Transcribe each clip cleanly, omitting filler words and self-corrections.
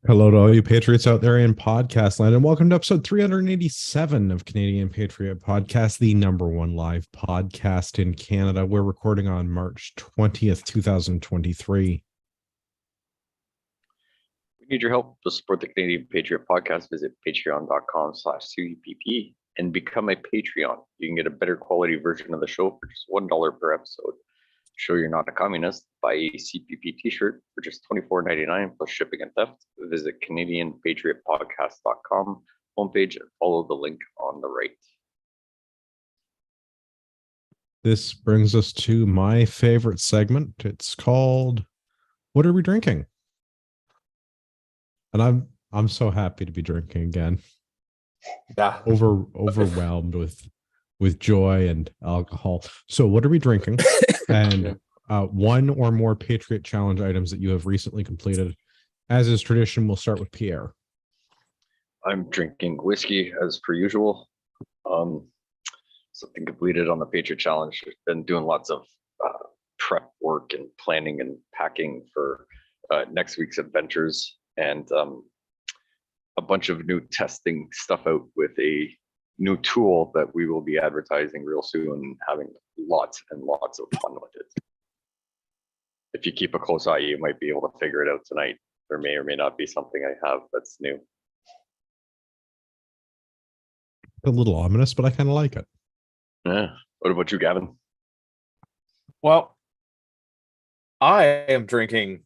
Hello to all you patriots out there in podcast land, and welcome to episode 387 of Canadian Patriot Podcast, the number one live podcast in Canada. We're recording on March 20th, 2023. We need your help to support the Canadian Patriot Podcast. Visit patreon.com/CPP and become a Patreon. You can get a better quality version of the show for just $1 per episode. Show you're not a communist. Buy a CPP t-shirt for just $24.99 plus shipping and theft. Visit CanadianPatriotPodcast.com homepage and follow the link on the right. This brings us to my favorite segment. It's called "What Are We Drinking?" And I'm so happy to be drinking again. Yeah. Overwhelmed with joy and alcohol. So what are we drinking? And one or more Patriot Challenge items that you have recently completed. As is tradition, we'll start with Pierre. I'm drinking whiskey as per usual. Something completed on the Patriot Challenge. I've been doing lots of prep work and planning and packing for next week's adventures, and a bunch of new testing stuff out with a new tool that we will be advertising real soon and having lots and lots of fun with it. If you keep a close eye, you might be able to figure it out tonight. There may or may not be something I have that's new. A little ominous, but I kind of like it. Yeah. What about you, Gavin? Well, I am drinking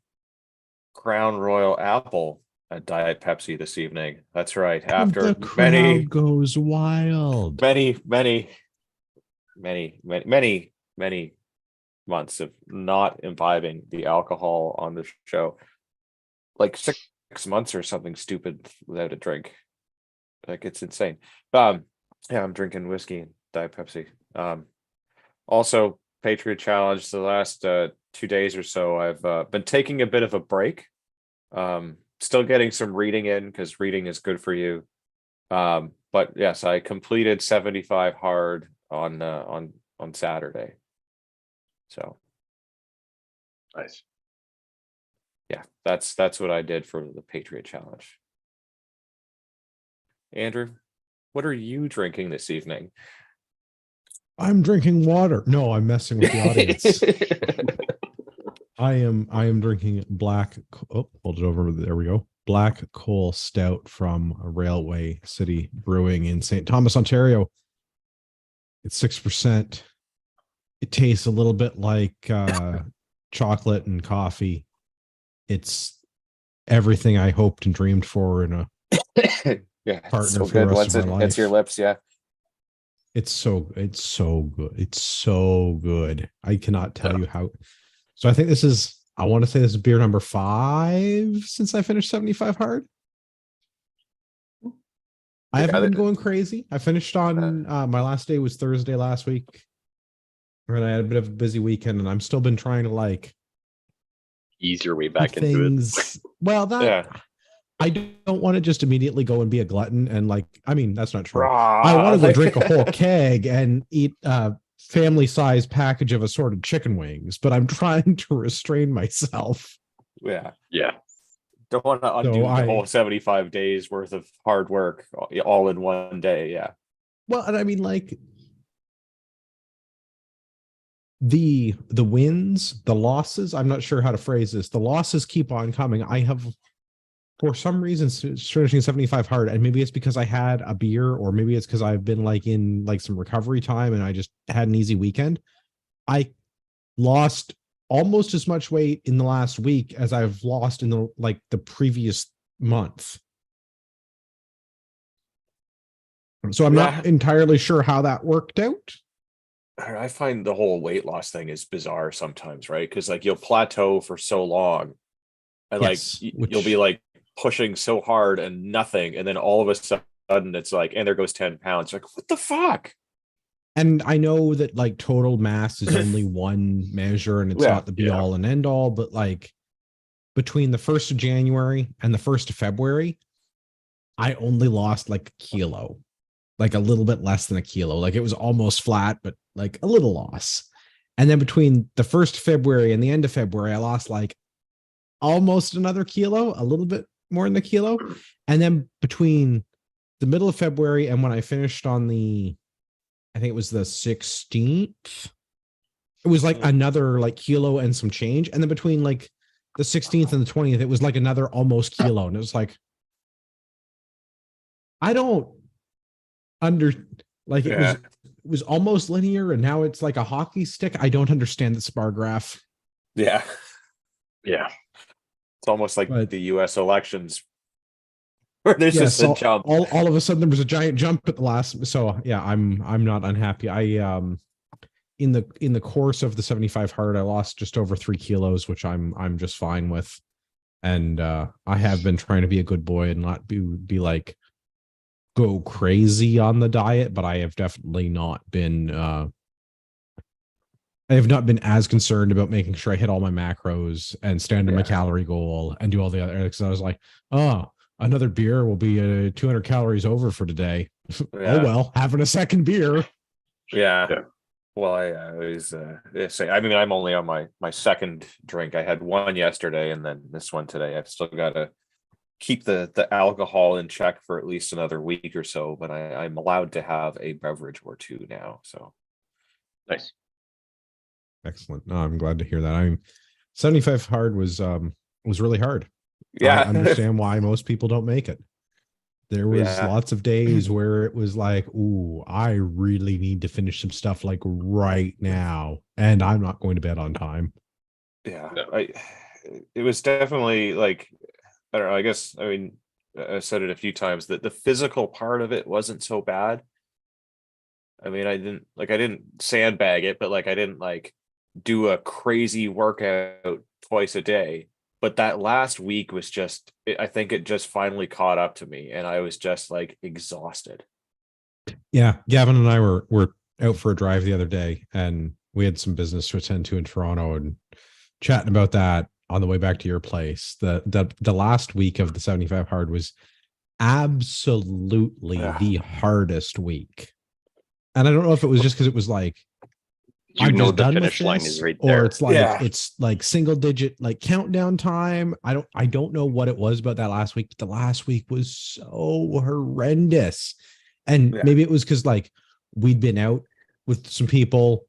Crown Royal Apple at Diet Pepsi this evening. That's right. After the crowd goes wild. many months of not imbibing the alcohol on the show, like 6 months or something stupid without a drink. Like, it's insane. Yeah, I'm drinking whiskey and Diet Pepsi. Also, Patriot Challenge. The last 2 days or so, I've been taking a bit of a break. Still getting some reading in because reading is good for you. But yes, I completed 75 hard on Saturday. So nice. Yeah, that's what I did for the Patriot Challenge. Andrew, what are you drinking this evening? I'm drinking water. No, I'm messing with the audience. I am drinking black. Oh, hold it over. There we go. Black Coal Stout from Railway City Brewing in St. Thomas, Ontario. It's 6%. It tastes a little bit like chocolate and coffee. It's everything I hoped and dreamed for in a yeah, partner so for the good rest once of my it life. hits your lips. Yeah, it's so good. It's so good. I cannot tell you how. So I think this is, I want to say this is beer number 5 since I finished 75 hard. I haven't been going crazy. I finished on my last day was Thursday last week. And I had a bit of a busy weekend, and I'm still been trying to like ease your way back into it. Well, I don't want to just immediately go and be a glutton and like, I mean, that's not true. I want to go drink a whole keg and eat family size package of assorted chicken wings, but I'm trying to restrain myself. Yeah. Don't want to undo the whole 75 days worth of hard work all in one day. Yeah. Well, and I mean, like the wins, the losses, I'm not sure how to phrase this. The losses keep on coming. I have, for some reason, finishing 75 hard, and maybe it's because I had a beer, or maybe it's because I've been like in like some recovery time and I just had an easy weekend. I lost almost as much weight in the last week as I've lost in the previous month. So I'm not entirely sure how that worked out. I find the whole weight loss thing is bizarre sometimes, right? Because like you'll plateau for so long, and you'll be like pushing so hard and nothing, and then all of a sudden it's like, and there goes 10 pounds. Like, what the fuck? And I know that like total mass is only one measure, and it's not the be all and end all, but like between the 1st of January and the 1st of February, I only lost like a kilo, like a little bit less than a kilo. Like it was almost flat, but like a little loss. And then between the 1st of February and the end of February, I lost like almost another kilo, a little bit more in the kilo. And then between the middle of February and when I finished on I think it was the 16th, it was like another like kilo and some change. And then between like the 16th and the 20th, it was like another almost kilo. And it was like, I don't under like it was almost linear and now it's like a hockey stick. I don't understand the bar graph. Yeah. Yeah. It's almost like But the US elections where there's just a jump. All of a sudden there was a giant jump at the last. So yeah, I'm not unhappy. I in the course of the 75 hard, I lost just over 3 kilos, which I'm just fine with. And I have been trying to be a good boy and not be like go crazy on the diet, but I have definitely not been I have not been as concerned about making sure I hit all my macros and stand to my calorie goal and do all the other, because I was like, oh, another beer will be 200 calories over for today. Oh well, having a second beer. Yeah. Well, I always say, I mean, I'm only on my second drink. I had one yesterday and then this one today. I've still got to keep the alcohol in check for at least another week or so, but I'm allowed to have a beverage or two now. So nice. Excellent. No, I'm glad to hear that. I'm 75 hard was really hard. Yeah. I understand why most people don't make it. There was lots of days where it was like, ooh, I really need to finish some stuff like right now. And I'm not going to bed on time. Yeah. It was definitely like, I don't know, I guess, I mean, I said it a few times that the physical part of it wasn't so bad. I mean, I didn't sandbag it, but like I didn't like do a crazy workout twice a day. But that last week was just, I think it just finally caught up to me and I was just like exhausted. Yeah. Gavin and I were out for a drive the other day and we had some business to attend to in Toronto and chatting about that on the way back to your place. The last week of the 75 hard was absolutely the hardest week. And I don't know if it was just because it was like, you know the finish line is right there, or it's like it's like single digit like countdown time. I don't know what it was about that last week, but the last week was so horrendous. And maybe it was because like we'd been out with some people,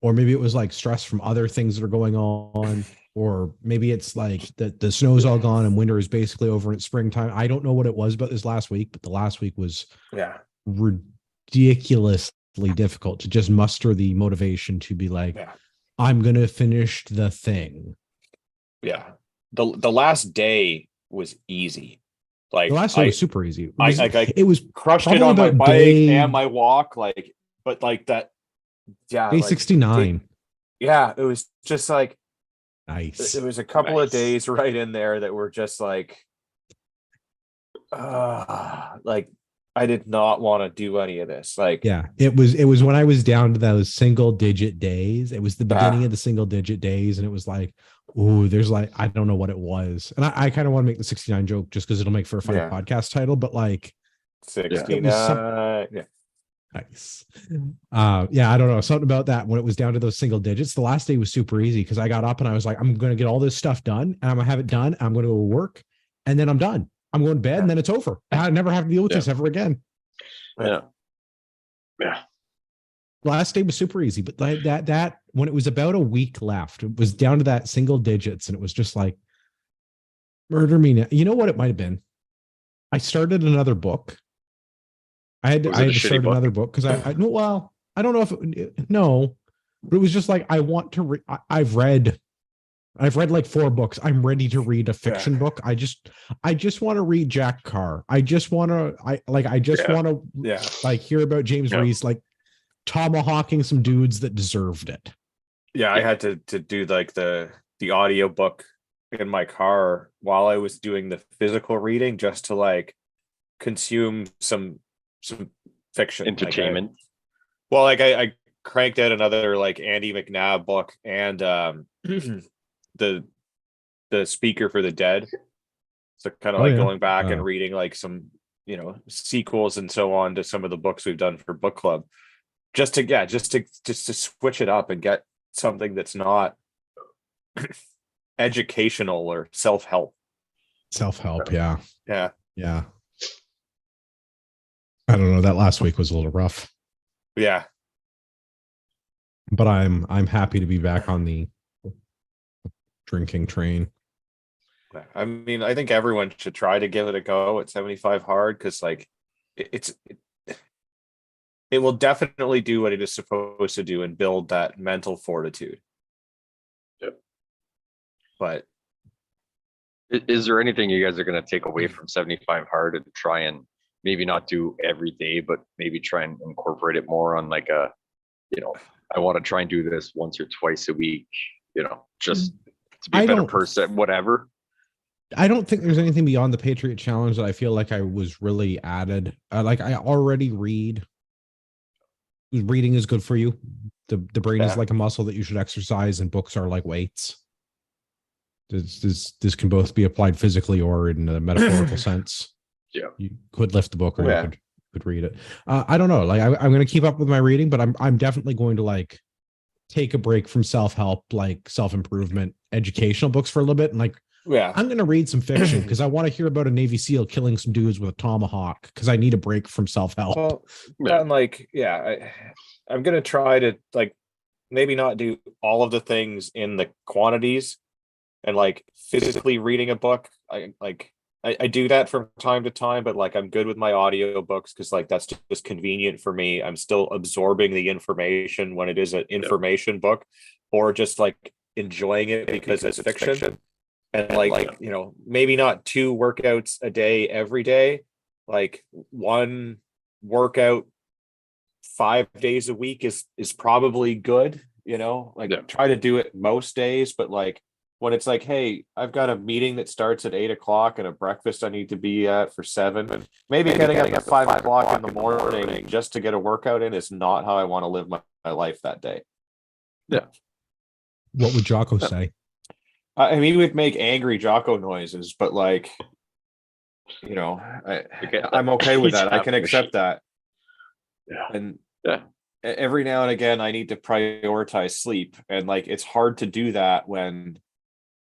or maybe it was like stress from other things that are going on, or maybe it's like the snow's all gone and winter is basically over in springtime. I don't know what it was about this last week, but the last week was ridiculously difficult to just muster the motivation to be like, I'm gonna finish the thing. Yeah. The last day was easy. Like the last day was super easy. It was crushed it on my bike and my walk, like, but like that, day 69. It was just like nice. It was a couple of days right in there that were just like I did not want to do any of this. Like, it was when I was down to those single digit days. It was the beginning of the single digit days, and it was like, oh, there's like, I don't know what it was. And I kind of want to make the 69 joke just because it'll make for a funny podcast title, but like 69. Nice. I don't know. Something about that when it was down to those single digits. The last day was super easy because I got up and I was like, I'm gonna get all this stuff done and I'm gonna have it done. I'm gonna go to work and then I'm done. I'm going to bed and then it's over. I never have to deal with this ever again. Yeah. Last day was super easy, but like that when it was about a week left, it was down to that single digits, and it was just like, murder me now. You know what it might have been? I started another book. I had to start another book because I don't know if but it was just like I want to read. I've read like 4 books. I'm ready to read a fiction book. I just want to read Jack Carr. I just want to like hear about James Reese like tomahawking some dudes that deserved it. I had to do like the audio book in my car while I was doing the physical reading just to like consume some fiction entertainment. I cranked out another like Andy McNabb book and the Speaker for the Dead, so kind of going back and reading like some sequels and so on to some of the books we've done for book club, just to switch it up and get something that's not educational or self-help. Self-help, yeah. Yeah. Yeah. I don't know. That last week was a little rough. Yeah. But I'm happy to be back on the drinking train. I mean, I think everyone should try to give it a go at 75 hard, because like it will definitely do what it is supposed to do and build that mental fortitude. Yep. But is there anything you guys are going to take away from 75 hard and try and maybe not do every day, but maybe try and incorporate it more on like a, I want to try and do this once or twice a week, just to be a better person, whatever. I don't think there's anything beyond the Patriot Challenge that I feel like I was really added. Like I already read. Reading is good for you. The brain is like a muscle that you should exercise, and books are like weights. This can both be applied physically or in a metaphorical sense. Yeah, you could lift the book, or you could read it. I don't know. Like I'm going to keep up with my reading, but I'm definitely going to like take a break from self-help, like self-improvement, educational books for a little bit, and like I'm going to read some fiction because I want to hear about a Navy SEAL killing some dudes with a tomahawk because I need a break from self-help. Well, I'm like, I'm going to try to like maybe not do all of the things in the quantities and like physically reading a book. I do that from time to time, but like I'm good with my audio books because like that's just convenient for me. I'm still absorbing the information when it is an information book, or just like enjoying it because it's fiction. And like, maybe not 2 workouts a day every day, like 1 workout 5 days a week is probably good, try to do it most days, but like when it's like, hey, I've got a meeting that starts at 8 o'clock and a breakfast I need to be at for 7, maybe getting up at 5 o'clock in the morning just to get a workout in is not how I want to live my life that day. Yeah. What would Jocko say? I mean, he would make angry Jocko noises, but like, I'm okay with that. I can accept that. Yeah. And every now and again, I need to prioritize sleep. And like, it's hard to do that when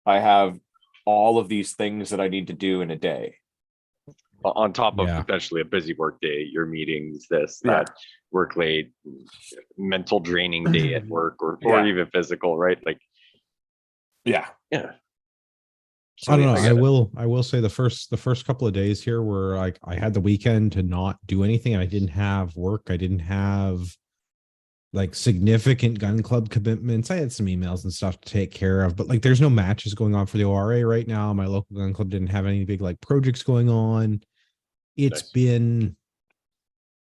I have all of these things that I need to do in a day. On top of potentially a busy work day, your meetings, that work late, mental draining day at work, or even physical, right? Like, yeah. So I don't know. I will say the first couple of days here were like I had the weekend to not do anything, and I didn't have work. I didn't have like significant gun club commitments. I had some emails and stuff to take care of, but like there's no matches going on for the ORA right now. My local gun club didn't have any big like projects going on. It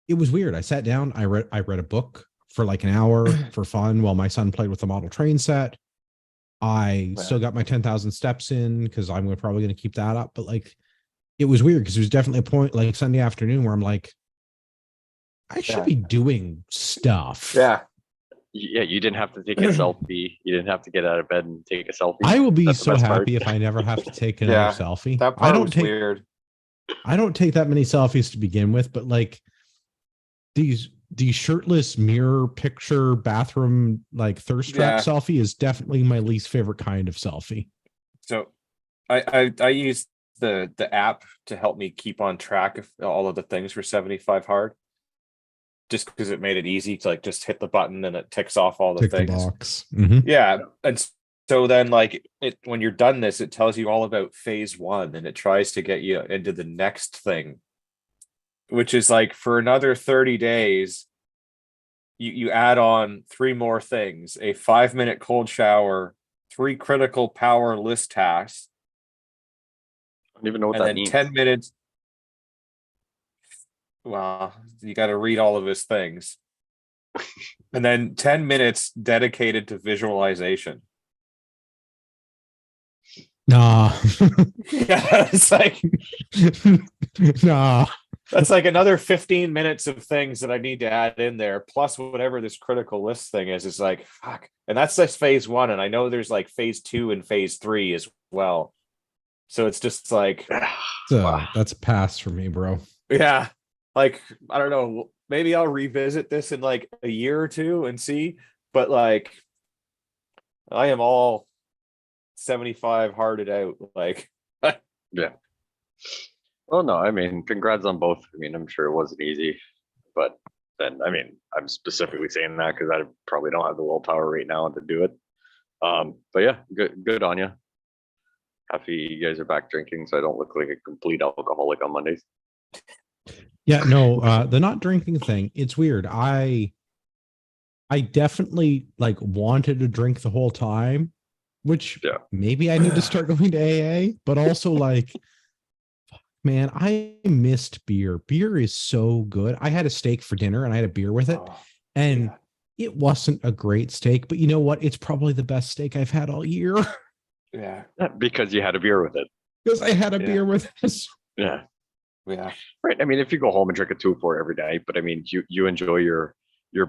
was weird. I sat down, I read a book for like an hour for fun while my son played with the model train set. I still got my 10,000 steps in because I'm probably going to keep that up. But like, it was weird because there was definitely a point like Sunday afternoon where I'm like, I should be doing stuff. Yeah. You didn't have to take a selfie. You didn't have to get out of bed and take a selfie. I will be so happy if I never have to take another selfie. That part was weird. I don't take that many selfies to begin with, but like these shirtless mirror picture bathroom like thirst trap selfie is definitely my least favorite kind of selfie. So I use the app to help me keep on track of all of the things for 75 hard, just because it made it easy to like just hit the button and it ticks off all the things. The box. Mm-hmm. And so then like when you're done this, it tells you all about phase 1 and it tries to get you into the next thing, which is like for another 30 days, you add on 3 more things: a 5-minute cold shower, 3 critical power list tasks. I don't even know what that means. 10 minutes. Well, you got to read all of his things. And then 10 minutes dedicated to visualization. Nah. Yeah, it's like nah. That's like another 15 minutes of things that I need to add in there, plus whatever this critical list thing is. It's like, fuck. And that's just phase 1. And I know there's like phase 2 and phase 3 as well. So it's just like, that's a pass for me, bro. Yeah. Like, I don't know. Maybe I'll revisit this in like a year or 2 and see. But like, I am all 75 hearted out. Like, Well, no, I mean, congrats on both. I mean, I'm sure it wasn't easy, but then, I mean, I'm specifically saying that because I probably don't have the willpower right now to do it. But yeah, good on you. Happy you guys are back drinking, so I don't look like a complete alcoholic on Mondays. Yeah, no, the not drinking thing, it's weird. I definitely like wanted to drink the whole time, which Yeah. maybe I need to start going to AA, but also like, man, I missed beer. Beer is so good. I had a steak for dinner and I had a beer with it, Oh, and yeah. it wasn't a great steak, but you know what? It's probably the best steak I've had all year Yeah. Because you had a beer with it. because I had a Yeah. beer with this. Yeah. Yeah. Right. I mean, if you go home and drink a 2 for every night, but I mean, you enjoy your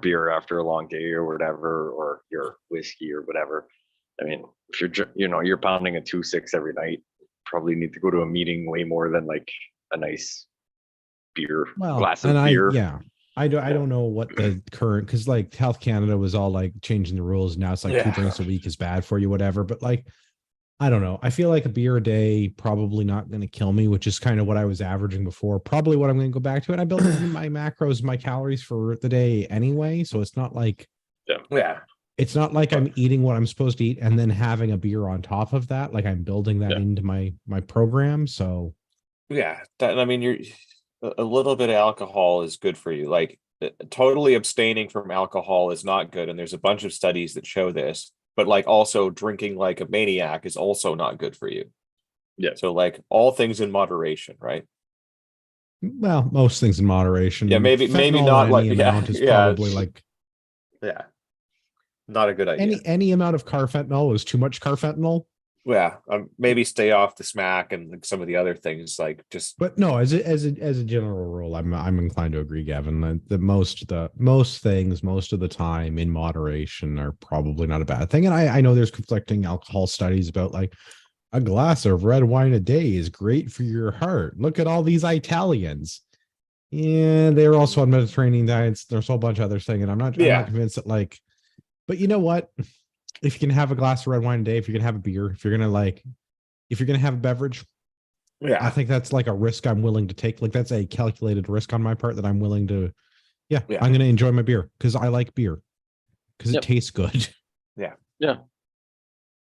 beer after a long day or whatever, or your whiskey or whatever. I mean, if you're pounding a 2.6 every night, probably need to go to a meeting way more than like a nice beer Well, glass and of beer. I don't know what the current, because like Health Canada was all like changing the rules. Now it's like 2 drinks a week is bad for you, whatever. But like, I don't know. I feel like a beer a day probably not going to kill me, which is kind of what I was averaging before. Probably what I'm going to go back to. And I built in my macros, my calories for the day anyway. So it's not like Yeah. it's not like I'm eating what I'm supposed to eat and then having a beer on top of that. Like I'm building that Yeah. into my program. So Yeah. I mean, you're a little bit of alcohol is good for you. Like totally abstaining from alcohol is not good. And there's a bunch of studies that show this, but like also drinking like a maniac is also not good for you. Yeah. So like all things in moderation, right? well, most things in moderation. Yeah, maybe Fentanyl not in like any amount is yeah, probably like yeah, not a good idea. any amount of carfentanil is too much carfentanil. Yeah, maybe stay off the smack and like some of the other things, like just But no, as a general rule, I'm inclined to agree, Gavin. That most things, most of the time, in moderation, are probably not a bad thing. And I know there's conflicting alcohol studies about like a glass of red wine a day is great for your heart. Look at all these Italians. Yeah, they're also on Mediterranean diets. There's a whole bunch of other things, and I'm not yeah, convinced that like. But you know what? If you can have a glass of red wine a day, if you're gonna have a beer, if you're gonna have a beverage, I yeah, think that's like a risk I'm willing to take. Like that's a calculated risk on my part that I'm willing to. Yeah, yeah, I'm gonna enjoy my beer because I like beer because it Yep. tastes good. yeah. Yeah.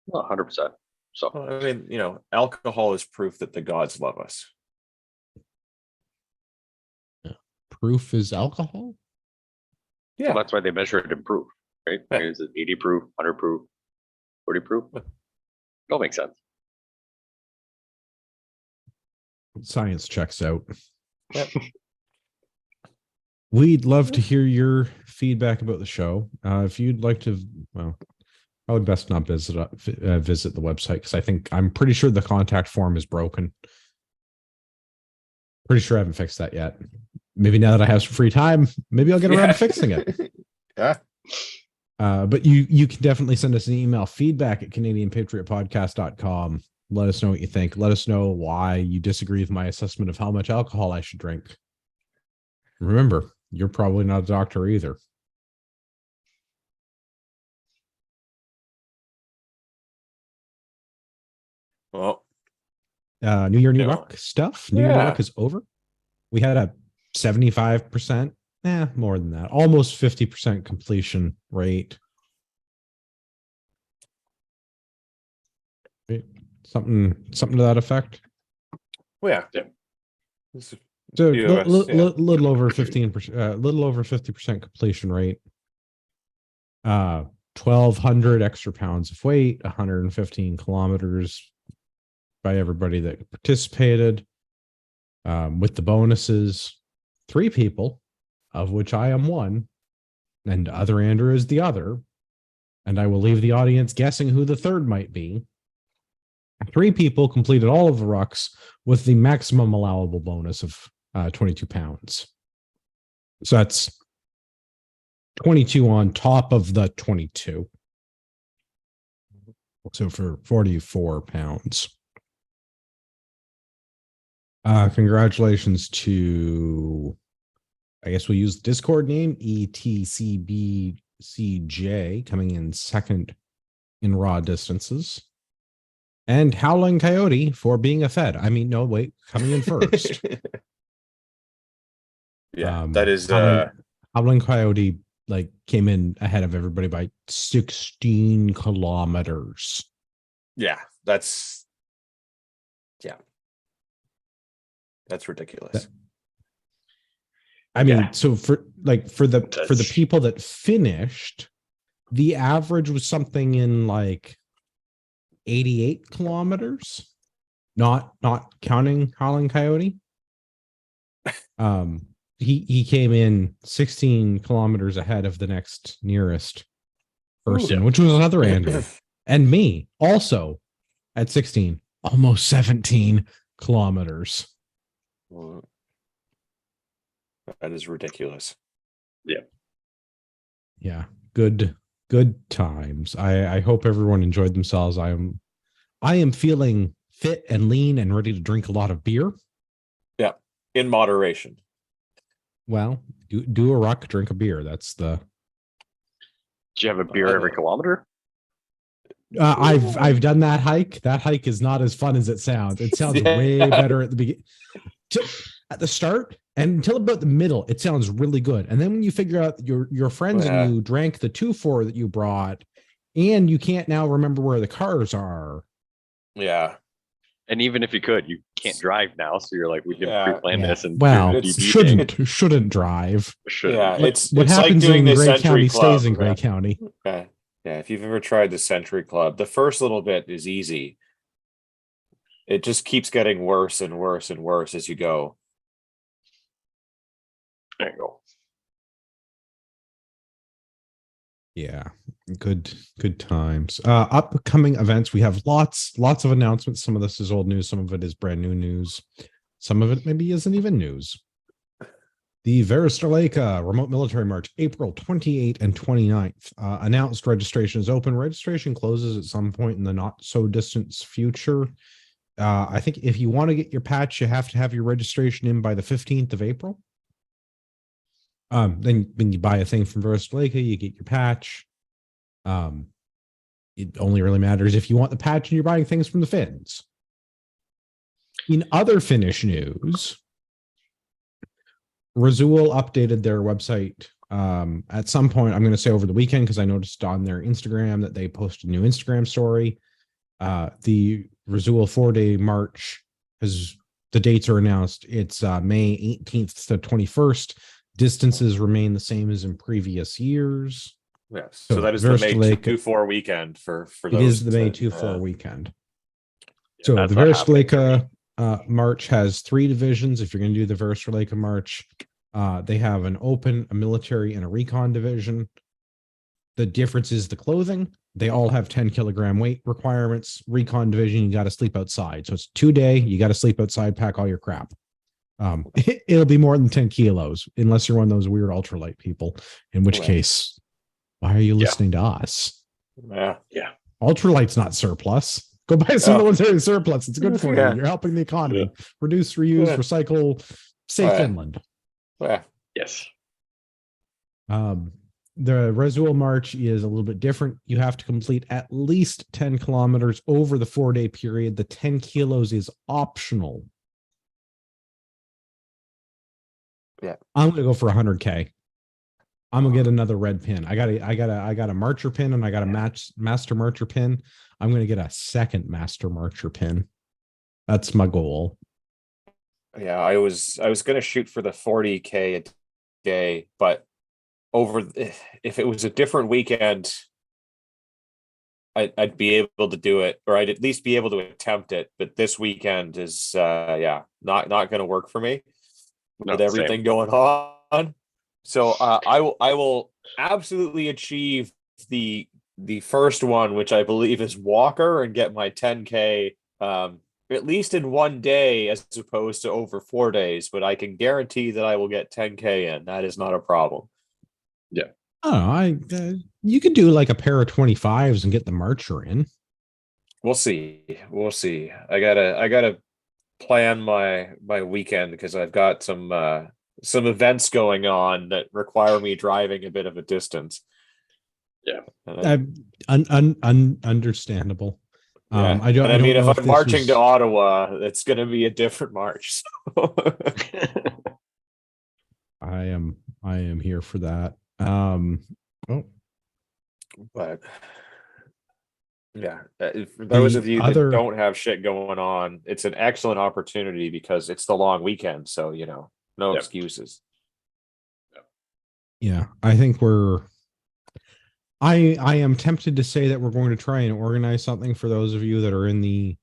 Well, 100%. So Well, I mean, alcohol is proof that the gods love us. Proof is alcohol. well, that's why they measure it in proof, right? Yeah. Is it 80 proof, 100 proof, 40 proof? It all makes sense. Science checks out. Yep. We'd love to hear your feedback about the show. If you'd like to, well, I would best not visit the website because I'm pretty sure the contact form is broken. Pretty sure I haven't fixed that yet. Maybe now that I have some free time, maybe I'll get around to fixing it. Yeah. But you can definitely send us an email, feedback@canadianpatriotpodcast.com. Let us know what you think. Let us know why you disagree with my assessment of how much alcohol I should drink. Remember, you're probably not a doctor either. Well, New Year, New Yeah. Luck stuff. New Year, New Yeah. Luck is over. We had a 75%, more than that, almost 50% completion rate. Something to that effect. yeah. Yeah. So Few of us, yeah. little over 15%, little over 50% completion rate. 1,200 extra pounds of weight, 115 kilometers by everybody that participated. With the bonuses, 3 people, of which I am one, and other Andrew is the other. And I will leave the audience guessing who the third might be. 3 people completed all of the rucks with the maximum allowable bonus of 22 pounds. So that's 22 on top of the 22. So for 44 pounds. Congratulations to, I guess we'll use the Discord name, ETCBCJ, coming in second in raw distances. And Howling Coyote for being a Fed. I mean, no, wait, coming in first. Yeah, that is Howling Coyote like came in ahead of everybody by 16 kilometers. yeah, that's ridiculous. I mean, so for the people that finished, the average was something in like 88 kilometers, not counting Howling Coyote. He came in 16 kilometers ahead of the next nearest person, which was another Andrew and me, also at 16, almost 17 kilometers. That is ridiculous. Yeah, good times. I hope everyone enjoyed themselves. I am feeling fit and lean and ready to drink a lot of beer. Yeah, in moderation. Well, do a ruck, drink a beer. That's the. Do you have a beer every kilometer? I've done that hike. That hike is not as fun as it sounds. It sounds way better at the beginning. At the start and until about the middle, it sounds really good. And then when you figure out your friends and you drank the 2-4 that you brought, and you can't now remember where the cars are. Yeah. And even if you could, you can't drive now. So you're like, we can pre-plan this and shouldn't drive. Yeah, it's what happens like doing in the Gray Century County Club, stays in Gray County. Yeah, if you've ever tried the Century Club, the first little bit is easy. It just keeps getting worse and worse and worse as you go. There you go. Yeah, good times. Upcoming events, we have lots of announcements. Some of this is old news, some of it is brand new news, some of it maybe isn't even news. The Veristraleka Remote Military March, April 28th and 29th. Announced registration is open. Registration closes at some point in the not so distant future. I think if you want to get your patch, you have to have your registration in by the 15th of April. Then when you buy a thing from Veristraleka, you get your patch. It only really matters if you want the patch and you're buying things from the Finns. In other Finnish news, Razul updated their website at some point. I'm going to say over the weekend because I noticed on their Instagram that they posted a new Instagram story. The Razul 4-day march the dates are announced. It's May 18th to 21st. Distances remain the same as in previous years. Yes. So that is the May 2-4 weekend for those. It is the May 2-4 weekend. So the Veristraleka march has 3 divisions. If you're going to do the Veristraleka march, they have an open, a military, and a recon division. The difference is the clothing. They all have 10 kilogram weight requirements. Recon division, you got to sleep outside. So it's 2-day. You got to sleep outside, pack all your crap. It'll be more than 10 kilos unless you're one of those weird ultralight people, in which case, why are you listening to us? Yeah. Ultralight's not surplus. Go buy some military surplus. It's good for you. You're helping the economy. Reduce, reuse, recycle, save Finland. Yes. The Razul March is a little bit different. You have to complete at least 10 kilometers over the 4-day period. The 10 kilos is optional. Yeah, I'm gonna go for 100K. I'm gonna get another red pin. I got a marcher pin and I got a master marcher pin. I'm gonna get a second master marcher pin. That's my goal. Yeah, I was gonna shoot for the 40K a day, but if it was a different weekend, I'd be able to do it, or I'd at least be able to attempt it. But this weekend is not gonna work for me. With everything going on. So I will absolutely achieve the first one, which I believe is Walker, and get my 10K at least in one day as opposed to over 4 days. But I can guarantee that I will get 10K in. That is not a problem. Yeah. Oh, you could do like a pair of 25s and get the marcher in. We'll see. I gotta plan my weekend because I've got some events going on that require me driving a bit of a distance. Yeah. Understandable. Yeah. I don't. And I I don't mean, know if if I'm this marching was. to Ottawa, it's going to be a different march. So. I am. I am here for that. Oh, But yeah, for those of the you that other. don't have shit going on, it's an excellent opportunity because it's the long weekend. So, no Yep. excuses. Yeah, I think we're. I am tempted to say that we're going to try and organize something for those of you that are in the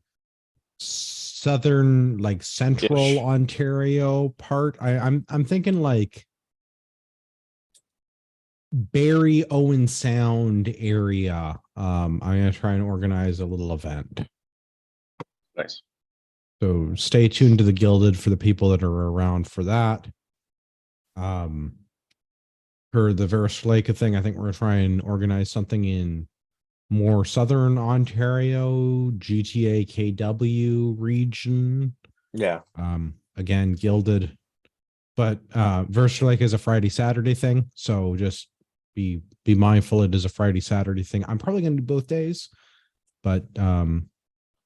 southern, like central Ish. Ontario part. I'm thinking like Barrie Owen Sound area. I'm gonna try and organize a little event. Nice. So stay tuned to the Gilded for the people that are around for that. For the Verishleka thing, I think we're gonna try and organize something in more southern Ontario, GTA KW region. Yeah. Again, Gilded, but Verishleka is a Friday Saturday thing, so just be mindful it is a Friday Saturday thing. I'm probably gonna do both days, but do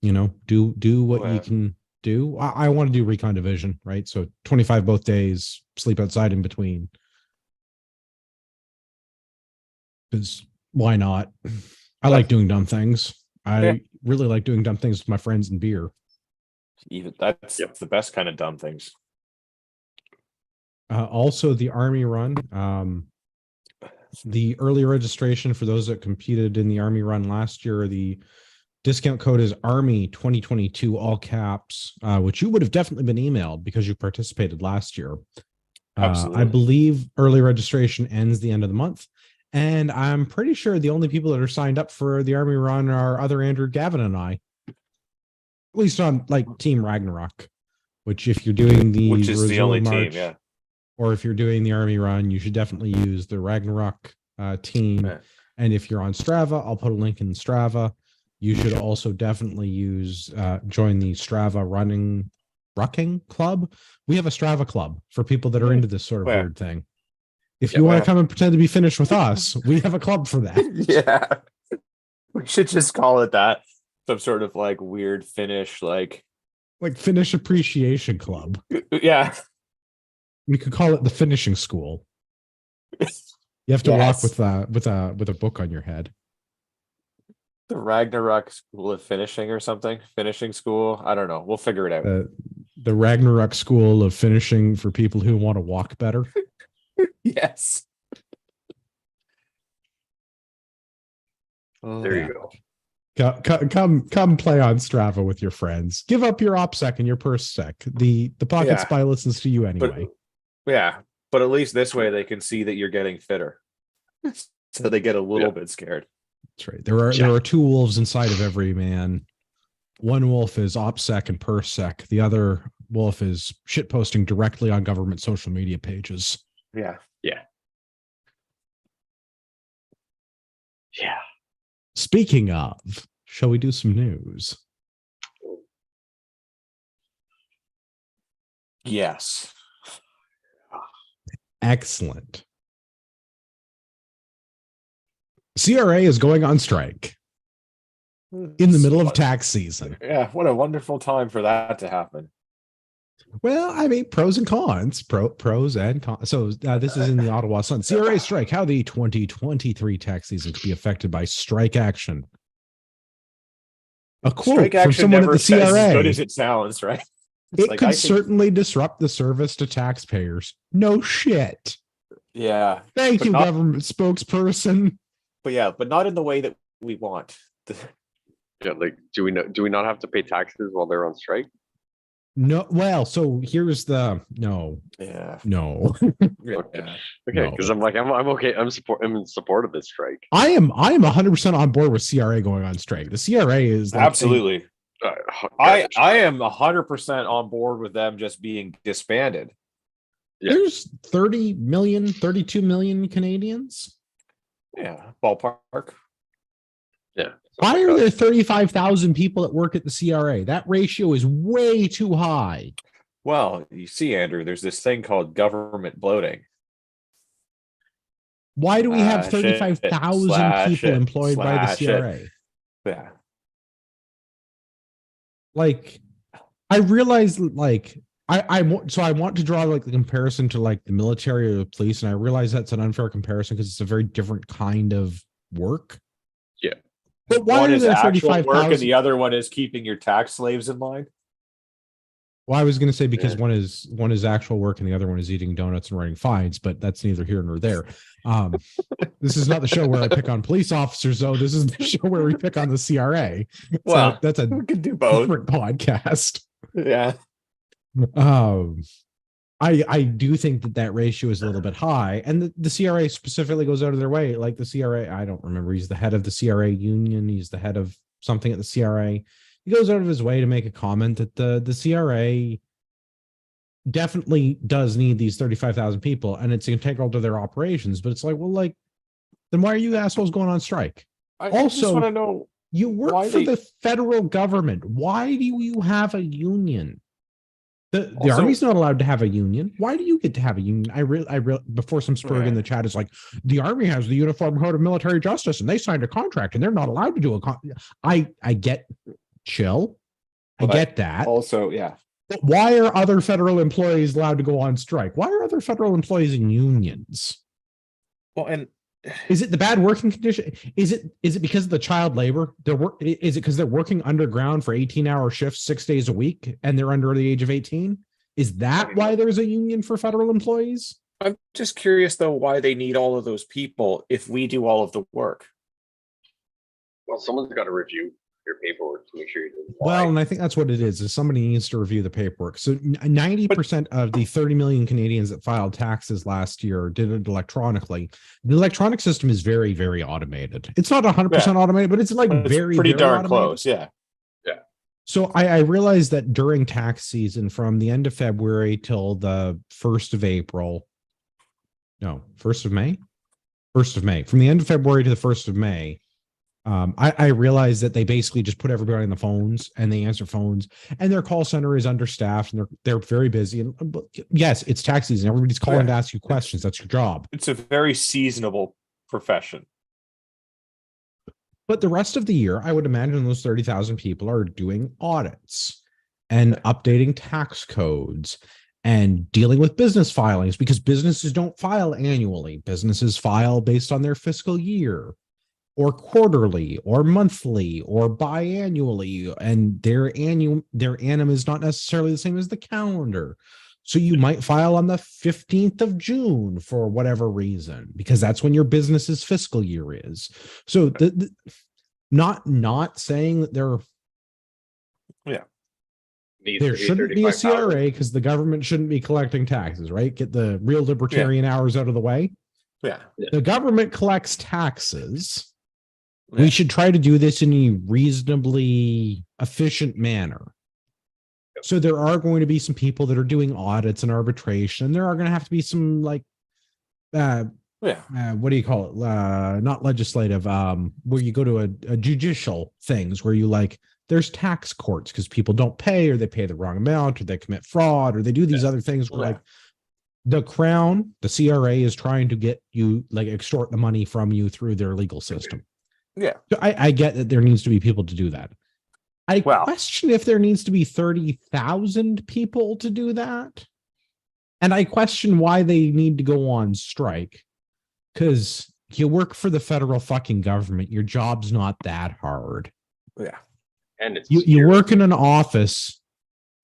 what you can do. I want to do recon division, right? So 25 both days, sleep outside in between. Because why not? I like doing dumb things. I really like doing dumb things with my friends and beer. Even that's the best kind of dumb things. Also, the Army Run. The early registration for those that competed in the Army Run last year, the discount code is Army 2022, all caps, which you would have definitely been emailed because you participated last year. Absolutely. I believe early registration ends the end of the month. And I'm pretty sure the only people that are signed up for the Army Run are other Andrew, Gavin, and I. At least on like Team Ragnarok, which if you're doing which is reserve the only march, team, yeah. or if you're doing the Army Run, you should definitely use the Ragnarok team. Yeah. And if you're on Strava, I'll put a link in Strava. You should also definitely join the Strava rucking club. We have a Strava club for people that are into this sort of weird thing. If you want to come and pretend to be Finnish with us, we have a club for that. Yeah. We should just call it that. Some sort of like weird Finnish, like Finnish appreciation club. Yeah. We could call it the finishing school. You have to walk with a book on your head. The Ragnarok School of Finishing or something. Finishing school. I don't know. We'll figure it out. The Ragnarok School of Finishing for people who want to walk better. Yes. There you go. Come play on Strava with your friends. Give up your OPSEC and your PERSEC. The Pocket Spy listens to you anyway. But at least this way they can see that you're getting fitter. So they get a little bit scared. That's right. There are two wolves inside of every man. One wolf is OPSEC and PERSEC. The other wolf is shitposting directly on government social media pages. Yeah. Speaking of, shall we do some news? Yes. Excellent. CRA is going on strike in the middle of tax season. Yeah, what a wonderful time for that to happen. Well, I mean, pros and cons. Pros and cons. So this is in the Ottawa Sun. CRA strike, how the 2023 tax season could be affected by strike action. A quote from someone at the CRA. As good as it sounds, right? It could certainly disrupt the service to taxpayers. No shit. Yeah. Thank you, government spokesperson. But not in the way that we want. Do we not have to pay taxes while they're on strike? No, well, so here's the no. Yeah. No. Okay, because I'm okay. I'm in support of this strike. I am 100% on board with CRA going on strike. The CRA is like absolutely. I am 100% on board with them just being disbanded. Yeah. There's 30 million, 32 million Canadians. Yeah, ballpark. Yeah. Why are there 35,000 people that work at the CRA? That ratio is way too high. Well, you see, Andrew, there's this thing called government bloating. Why do we have 35,000 people employed by the CRA? Yeah. like I realize like I want to draw like the comparison to like the military or the police, and I realize that's an unfair comparison because it's a very different kind of work. Yeah. But why One are is there actual work, and 35,000? the other one is keeping your tax slaves in line. Well, I was going to say because Yeah. one is actual work and the other one is eating donuts and writing fines, but that's neither here nor there. This is not the show where I pick on police officers, though. This is the show where we pick on the CRA. Well, So that's a we could do both. different podcast. Yeah. I do think that ratio is a little bit high, and the CRA specifically goes out of their way. Like the CRA, I don't remember. He's the head of the CRA union. He's the head of something at the CRA. He goes out of his way to make a comment that the CRA definitely does need these 35,000 people, and it's integral to their operations. But it's like, well, like, then why are you assholes going on strike? I Also, just want to know you work why for they- the federal government. Why do you have a union? The Also- army's not allowed to have a union. Why do you get to have a union? I before some spurg in the chat is like, the army has the Uniform Code of Military Justice and they signed a contract and they're not allowed to do a I get chill. I But get that. also, yeah. But why are other federal employees allowed to go on strike? Why are other federal employees in unions? Well, and Is it the bad working condition? Is it because of the child labor? Is it because they're working underground for 18-hour shifts 6 days a week and they're under the age of 18? Is that why there's a union for federal employees? I'm just curious though why they need all of those people if we do all of the work. Well, someone's got to review your paperwork to make sure you didn't Well, lie. and I think that's what it is somebody needs to review the paperwork. So 90% of the 30 million Canadians that filed taxes last year did it electronically. The electronic system is very, very automated. It's not 100% automated, but it's like It's very, pretty very darn automated. close. Yeah. So I realized that during tax season, from the end of February till the 1st of April, no, 1st of May, 1st of May, from the end of February to the 1st of May, I realized that they basically just put everybody on the phones and they answer phones, and their call center is understaffed and they're very busy. And yes, it's tax season. Everybody's calling to ask you questions. That's your job. It's a very seasonable profession. But the rest of the year, I would imagine those 30,000 people are doing audits and updating tax codes and dealing with business filings, because businesses don't file annually. Businesses file based on their fiscal year or quarterly or monthly or biannually, and their annum is not necessarily the same as the calendar. So you might file on the 15th of June for whatever reason, because that's when your business's fiscal year is. So not saying that there Needs to be shouldn't be a 35,000. CRA because the government shouldn't be collecting taxes, right? Get the real libertarian hours out of the way. Yeah. The government collects taxes. Yeah. We should try to do this in a reasonably efficient manner. So there are going to be some people that are doing audits and arbitration. There are going to have to be some like, what do you call it? Not legislative, where you go to a judicial things where you like, there's tax courts because people don't pay, or they pay the wrong amount, or they commit fraud, or they do these other things where like the Crown, the CRA is trying to get you, like, extort the money from you through their legal system. Yeah. So I get that there needs to be people to do that. I Well- question if there needs to be 30,000 people to do that. And I question why they need to go on strike. Because you work for the federal fucking government. Your job's not that hard. Yeah. And it's You work in an office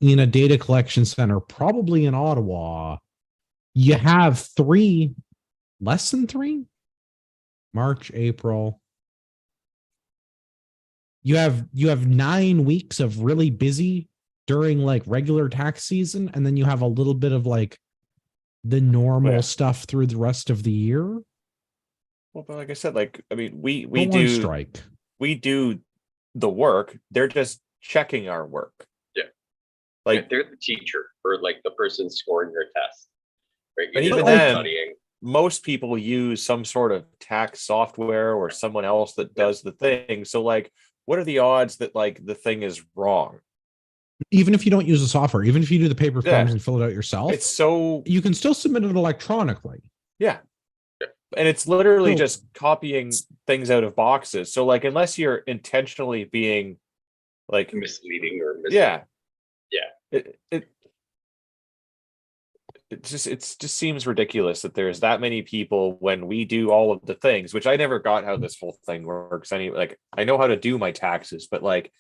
in a data collection center, probably in Ottawa. You have less than three, March, April. You have 9 weeks of really busy during like regular tax season, and then you have a little bit of like the normal stuff through the rest of the year. Well, but like I said, like, I mean, we Go on do strike. we do the work. They're just checking our work. Yeah. Like, they're the teacher or like the person scoring your test. Right. But You're even just then- studying. most people use some sort of tax software or someone else that does the thing. So like, what are the odds that like the thing is wrong? Even if you don't use the software, even if you do the paper Yeah. forms and fill it out yourself, It's so, you can still submit it electronically. yeah. And it's literally So- just copying things out of boxes. So like, unless you're intentionally being Like, misleading or yeah. Yeah. It just seems ridiculous that there's that many people when we do all of the things, which I never got how this whole thing works. Anyway, like, I know how to do my taxes, but like,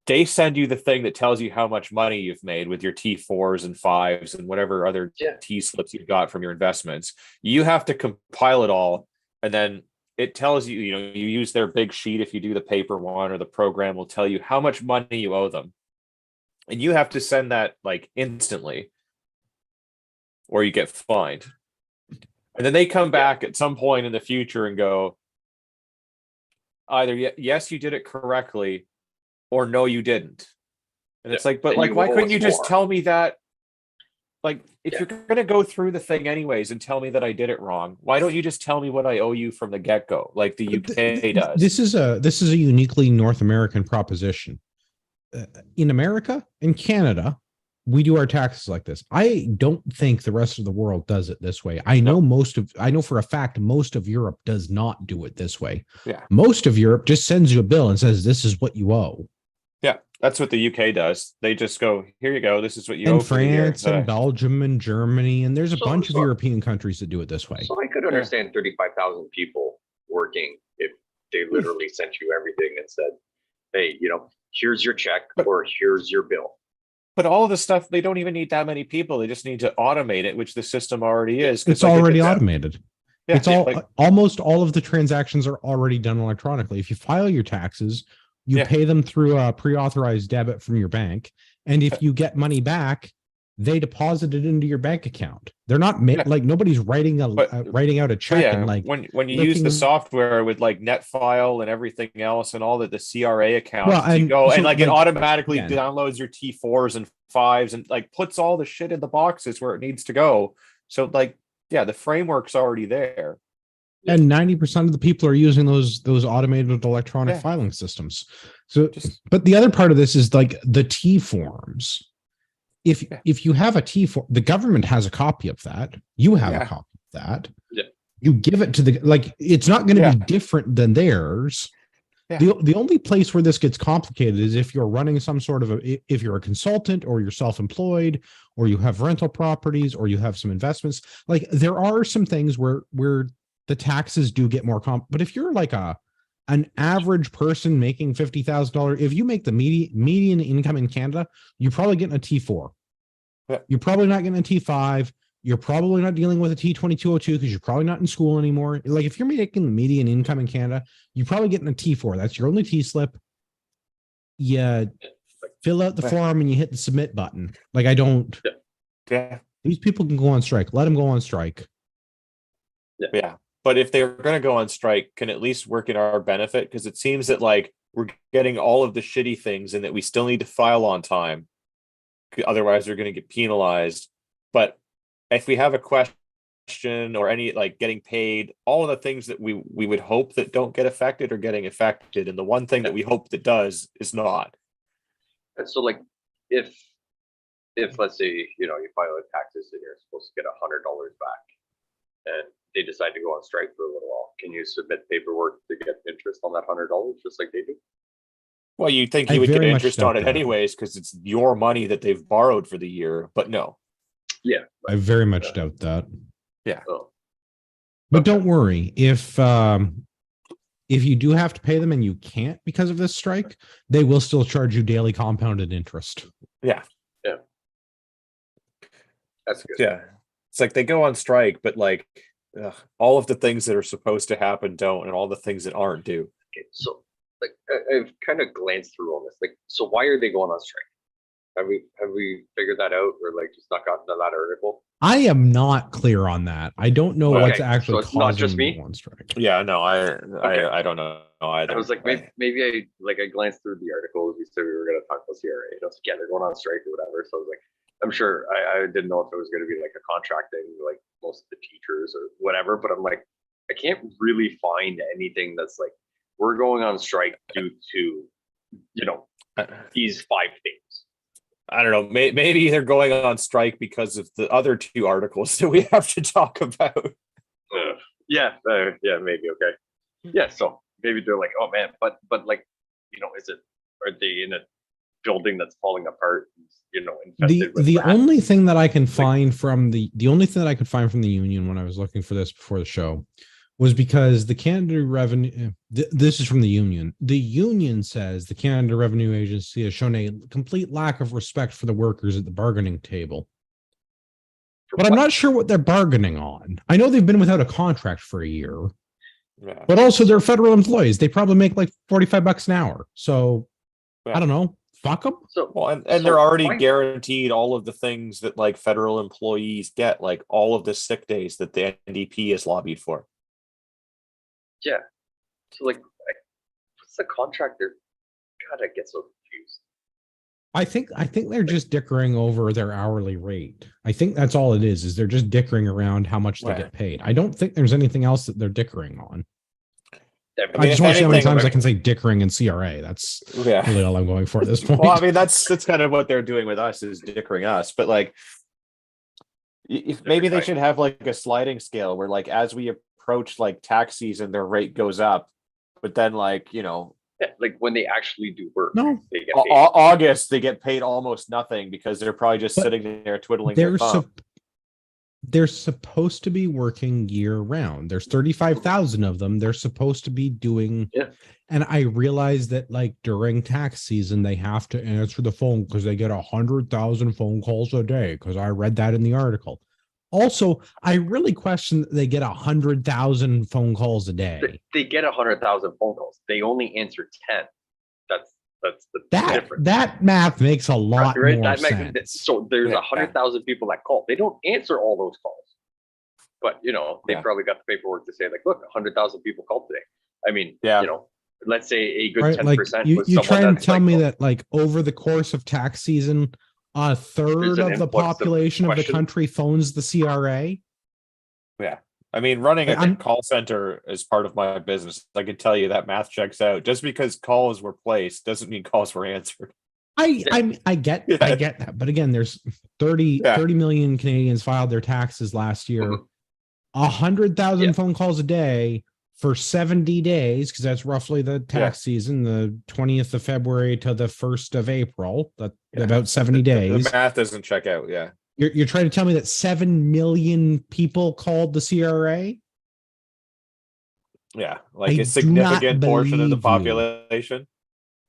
they send you the thing that tells you how much money you've made with your T4s and 5s and whatever other T slips you've got from your investments. You have to compile it all, and then it tells you, you use their big sheet if you do the paper one, or the program will tell you how much money you owe them. And you have to send that like instantly, or you get fined. And then they come back at some point in the future and go, either yes, you did it correctly, or no, you didn't. And it's like, but And like, why couldn't you just more. tell me that? Like, if you're going to go through the thing anyways and tell me that I did it wrong, why don't you just tell me what I owe you from the get-go, like the UK does? This is a uniquely North American proposition. In America and Canada, we do our taxes like this. I don't think the rest of the world does it this way. I know for a fact most of Europe does not do it this way. Yeah. Most of Europe just sends you a bill and says, this is what you owe. Yeah, that's what the UK does. They just go, here you go, this is what you and owe. France and Belgium and Germany, and there's a bunch of so- European countries that do it this way. So I could understand 35,000 people working if they literally sent you everything and said, hey, here's your check or here's your bill. But all of the stuff, they don't even need that many people. They just need to automate it, which the system already is. It's already automated. Yeah, it's almost all of the transactions are already done electronically. If you file your taxes, you pay them through a pre-authorized debit from your bank. And if you get money back, they deposit it into your bank account. They're not like nobody's writing out a check and like when you use the software with like Netfile and everything else and all the CRA accounts, it automatically downloads your T4s and 5s and like puts all the shit in the boxes where it needs to go. So like, the framework's already there. And 90% of the people are using those automated electronic filing systems. So, but the other part of this is like the T forms. If you have a T form, the government has a copy of that. You have a copy of that. Yeah. You give it to it's not going to be different than theirs. Yeah. The only place where this gets complicated is if you're running some sort of if you're a consultant or you're self-employed or you have rental properties or you have some investments. Like there are some things where the taxes do get more but if you're like an average person making $50,000, if you make the median income in Canada, you're probably getting a T4. Yeah. You're probably not getting a T5. You're probably not dealing with a T2202 because you're probably not in school anymore. Like if you're making the median income in Canada, you're probably getting a T4. That's your only T slip. You fill out the form and you hit the submit button. Like I don't. Yeah. These people can go on strike. Let them go on strike. Yeah. But if they're going to go on strike, can at least work in our benefit? Because it seems that like we're getting all of the shitty things and that we still need to file on time. Otherwise, they're going to get penalized. But if we have a question or any like getting paid, all of the things that we would hope that don't get affected are getting affected. And the one thing that we hope that does is not. And so like if let's say, you file your taxes and you're supposed to get $100 back and they decide to go on strike for a little while, can you submit paperwork to get interest on that $100 just like they do? Well, you'd think you would get interest on it anyways because it's your money that they've borrowed for the year, but no. Yeah. I very much doubt that. Yeah. But don't worry. If you do have to pay them and you can't because of this strike, they will still charge you daily compounded interest. Yeah. Yeah. That's good. Yeah. It's like they go on strike, but like all of the things that are supposed to happen don't, and all the things that aren't do. Okay, so like I've kind of glanced through all this. Like, so why are they going on strike? Have we figured that out, or like just not gotten to that article? I am not clear on that. I don't know what's actually so it's causing not just me? on strike. Yeah, no, I don't know either. I was like, maybe I glanced through the article. We said we were going to talk about CRA. And I was like, yeah, they're going on strike or whatever. So I was like, I'm sure I didn't know if it was going to be like a contracting, like most of the teachers or whatever. But I'm like, I can't really find anything that's like, we're going on strike due to, these 5 things. I don't know. Maybe they're going on strike because of the other 2 articles that we have to talk about. Yeah, maybe. Okay. Yeah. So maybe they're like, oh man, but like, are they in a building that's falling apart, infested with The rats? only thing that I can find from the only thing that I could find from the union when I was looking for this before the show was because the Canada Revenue, this is from the union. The union says the Canada Revenue Agency has shown a complete lack of respect for the workers at the bargaining table. But I'm not sure what they're bargaining on. I know they've been without a contract for a year, but also they're federal employees. They probably make like $45 an hour. So I don't know. Fuck them. So, well, and they're already guaranteed all of the things that like federal employees get, like all of the sick days that the NDP is lobbied for. Yeah. So like what's the contractor? God, I get so confused. I think they're just dickering over their hourly rate. I think that's all it is they're just dickering around how much they get paid. I don't think there's anything else that they're dickering on. I just want to see how many times I can say dickering and CRA. That's really all I'm going for at this point. Well, I mean, that's kind of what they're doing with us, is dickering us. But like, if maybe they should have like a sliding scale where like as we approach like tax season, their rate goes up, but then like like when they actually do work, no, they get paid. August they get paid almost nothing because they're probably just sitting there twiddling their thumb. They're supposed to be working year round. There's 35,000 of them. They're supposed to be doing. Yeah. And I realize that like during tax season, they have to answer the phone because they get 100,000 phone calls a day. Because I read that in the article. Also, I really question that they get 100,000 phone calls a day. They get 100,000 phone calls. They only answer 10. That's the difference. That math makes a lot more sense. So there's 100,000 people that call. They don't answer all those calls, but they probably got the paperwork to say like, look, 100,000 people called today. I mean, let's say a good 10%. Like you try and tell me that like over the course of tax season, a third of the population of the country phones the CRA. Yeah. I mean, running a call center is part of my business. I can tell you that math checks out. Just because calls were placed doesn't mean calls were answered. I get that. But again, there's 30 million Canadians filed their taxes last year. 100,000 phone calls a day for 70 days, because that's roughly the tax season, the 20th of February to the 1st of April. That's about 70 days. The math doesn't check out, You're trying to tell me that 7 million people called the CRA? Yeah, like a significant portion of the population.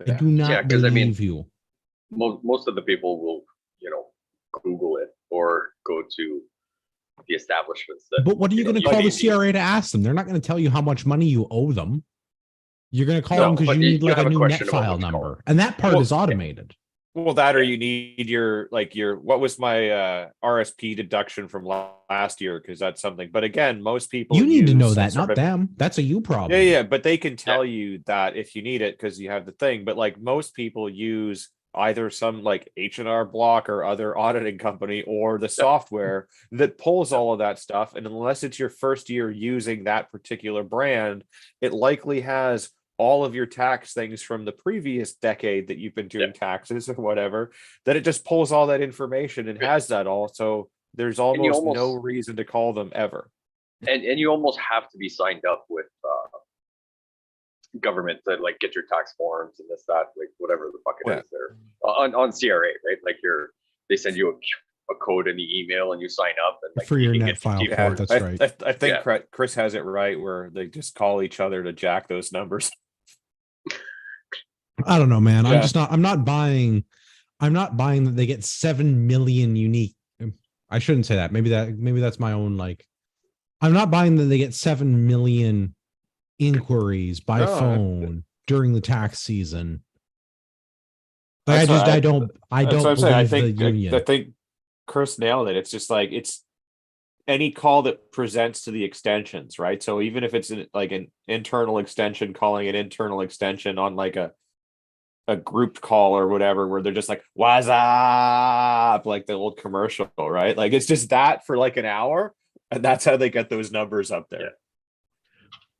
I do not believe you. Most of the people will, Google it or go to the establishments. But what are you going to call the CRA to ask them? They're not going to tell you how much money you owe them. You're going to call them because you need like a new net file number. And that part is automated. Well, that or you need your what was my RSP deduction from last year, because that's something. But again, most people you need to know that, not them. That's a you problem. Yeah, but they can tell you that if you need it because you have the thing. But like most people use either some like H&R Block or other auditing company or the software that pulls all of that stuff. And unless it's your first year using that particular brand, it likely has all of your tax things from the previous decade that you've been doing taxes or whatever, that it just pulls all that information and has that all. So there's almost no reason to call them ever. And you almost have to be signed up with government to like get your tax forms and this, that, like whatever the fuck it is there on CRA, right? Like they send you a code in the email and you sign up and like for your net file. That's right. I think Chris has it right where they just call each other to jack those numbers. I don't know, man. I'm not buying that they get 7 million unique. I shouldn't say that. Maybe that's my own, like, I'm not buying that they get 7 million inquiries by phone during the tax season. I don't believe the union. I think Chris nailed it. It's just like, it's any call that presents to the extensions, right? So even if it's like an internal extension calling an internal extension on like a grouped call or whatever, where they're just like, what's up? Like the old commercial, right? Like it's just that for like an hour. And that's how they get those numbers up there.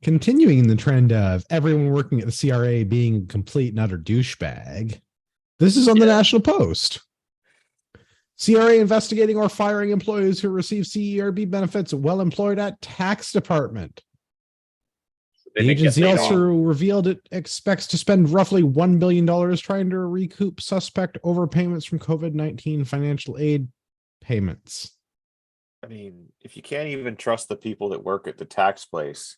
Continuing the trend of everyone working at the CRA being a complete and utter douchebag. This is on the National Post. CRA investigating or firing employees who receive CERB benefits well employed at tax department. They The didn't get agency laid also off. revealed it expects to spend roughly $1 billion trying to recoup suspect overpayments from COVID-19 financial aid payments. I mean, if you can't even trust the people that work at the tax place,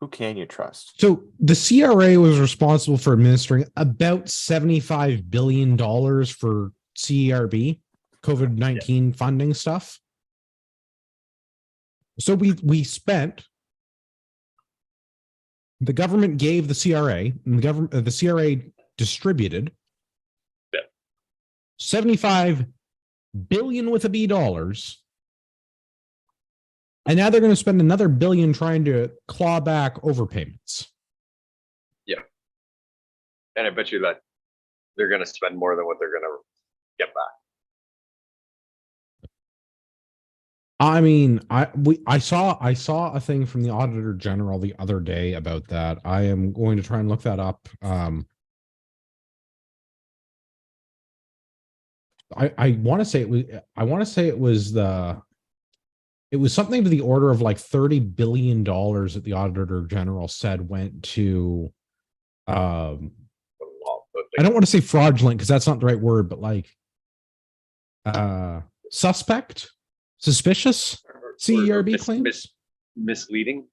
who can you trust? So the CRA was responsible for administering about $75 billion for CERB, COVID-19 funding stuff. So we spent, the government gave the CRA, and the CRA distributed 75 billion with a B dollars. And now they're going to spend another billion trying to claw back overpayments. And I bet you that they're going to spend more than what they're going to get back. I mean, I saw a thing from the Auditor General the other day about that. I am going to try and look that up. I want to say it was something to the order of like $30 billion that the Auditor General said went to I don't want to say fraudulent because that's not the right word, but like suspect, suspicious CERB claims. Misleading.